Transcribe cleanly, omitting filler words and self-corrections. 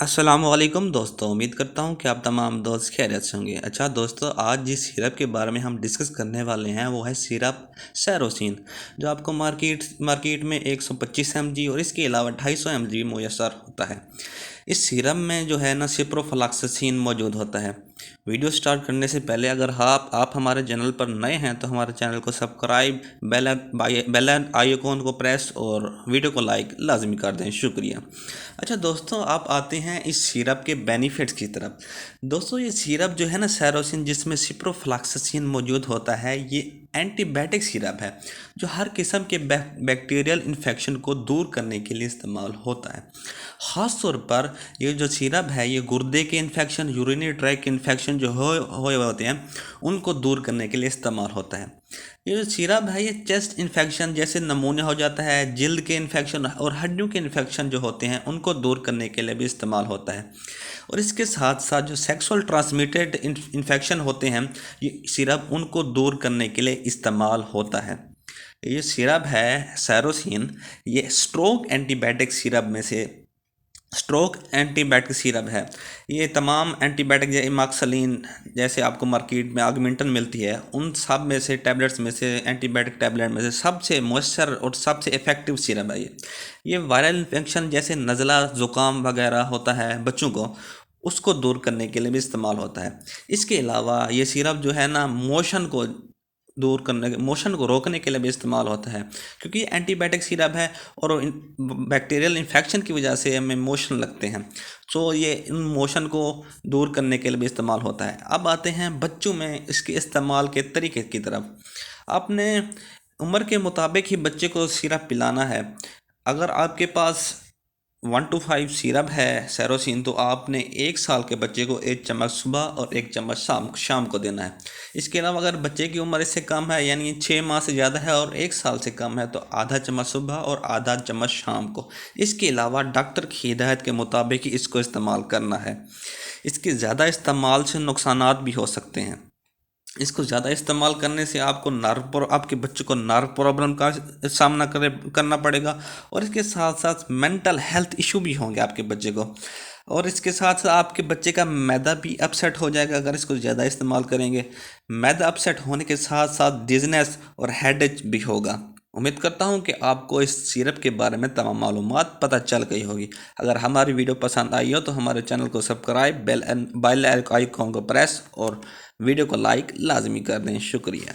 अस्सलामुअलैकुम दोस्तों, उम्मीद करता हूँ कि आप तमाम दोस्त खैरियत से होंगे। अच्छा दोस्तों, आज जिस सिरप के बारे में हम डिस्कस करने वाले हैं वो है सिरप सैरोसिन, जो आपको मार्केट में 125 mg और इसके अलावा 250 mg मुयसर होता है। इस सिरप में जो है ना सिप्रोफ्लॉक्सासिन मौजूद होता है। वीडियो स्टार्ट करने से पहले अगर आप हमारे चैनल पर नए हैं तो हमारे चैनल को सब्सक्राइब, बेल आइकॉन को प्रेस और वीडियो को लाइक लाजमी कर दें। शुक्रिया। अच्छा दोस्तों, आप आते हैं इस सिरप के बेनिफिट्स की तरफ। दोस्तों, ये सिरप जो है ना सैरोसिन, जिसमें सिप्रोफ्लॉक्सासिन मौजूद होता है, ये एंटीबायोटिक सिरप है जो हर किस्म के बैक्टीरियल इन्फेक्शन को दूर करने के लिए इस्तेमाल होता है। ख़ास तौर पर ये जो सिरप है ये गुर्दे के इन्फेक्शन, यूरिनरी ट्रैक इन्फेक्शन जो हुए होते हैं उनको दूर करने के लिए इस्तेमाल होता है। ये जो सिरप है ये चेस्ट इन्फेक्शन जैसे नमूनिया हो जाता है, जिल्द के इन्फेक्शन और हड्डियों के इन्फेक्शन जो होते हैं उनको दूर करने के लिए भी इस्तेमाल होता है। और इसके साथ साथ जो सेक्सुअल ट्रांसमिटेड इन्फेक्शन होते हैं, ये सिरप उनको दूर करने के लिए इस्तेमाल होता है। ये सिरप है सैरोसिन, ये स्ट्रोक एंटीबायोटिक सिरप है। ये तमाम एंटीबायोटिक जैसे इमॉक्सिलिन जैसे आपको मार्केट में ऑगमेंटन मिलती है, उन सब में से टैबलेट्स में से, एंटीबायोटिक टैबलेट में से सबसे मॉइस्चर और सबसे इफेक्टिव सिरप है ये वायरल इन्फेक्शन जैसे नज़ला, ज़ुकाम वगैरह होता है बच्चों को, उसको दूर करने के लिए भी इस्तेमाल होता है। इसके अलावा ये सिरप जो है ना मोशन को रोकने के लिए भी इस्तेमाल होता है, क्योंकि ये एंटीबायोटिक सिरप है और बैक्टीरियल इन्फेक्शन की वजह से हमें मोशन लगते हैं, तो ये इन मोशन को दूर करने के लिए भी इस्तेमाल होता है। अब आते हैं बच्चों में इसके इस्तेमाल के तरीके की तरफ। आपने उम्र के मुताबिक ही बच्चे को सिरप पिलाना है। अगर आपके पास 1 to 5 सिरप है सैरोसिन, तो आपने 1 साल के बच्चे को 1 चम्मच सुबह और 1 चम्मच शाम को देना है। इसके अलावा अगर बच्चे की उम्र इससे कम है, यानी 6 माह से ज़्यादा है और 1 साल से कम है, तो आधा चम्मच सुबह और आधा चम्मच शाम को। इसके अलावा डॉक्टर की हिदायत के मुताबिक ही इसको इस्तेमाल करना है। इसके ज़्यादा इस्तेमाल से नुकसानात भी हो सकते हैं। इसको ज़्यादा इस्तेमाल करने से आपके बच्चे को नर्व प्रॉब्लम का सामना करना पड़ेगा, और इसके साथ साथ मेंटल हेल्थ इशू भी होंगे आपके बच्चे को। और इसके साथ साथ आपके बच्चे का मैदा भी अपसेट हो जाएगा अगर इसको ज़्यादा इस्तेमाल करेंगे। मैदा अपसेट होने के साथ साथ डिज़नेस और हेडेक भी होगा। उम्मीद करता हूँ कि आपको इस सिरप के बारे में तमाम मालूमात पता चल गई होगी। अगर हमारी वीडियो पसंद आई हो तो हमारे चैनल को सब्सक्राइब, बेल आइकॉन को प्रेस और वीडियो को लाइक लाजमी कर दें। शुक्रिया।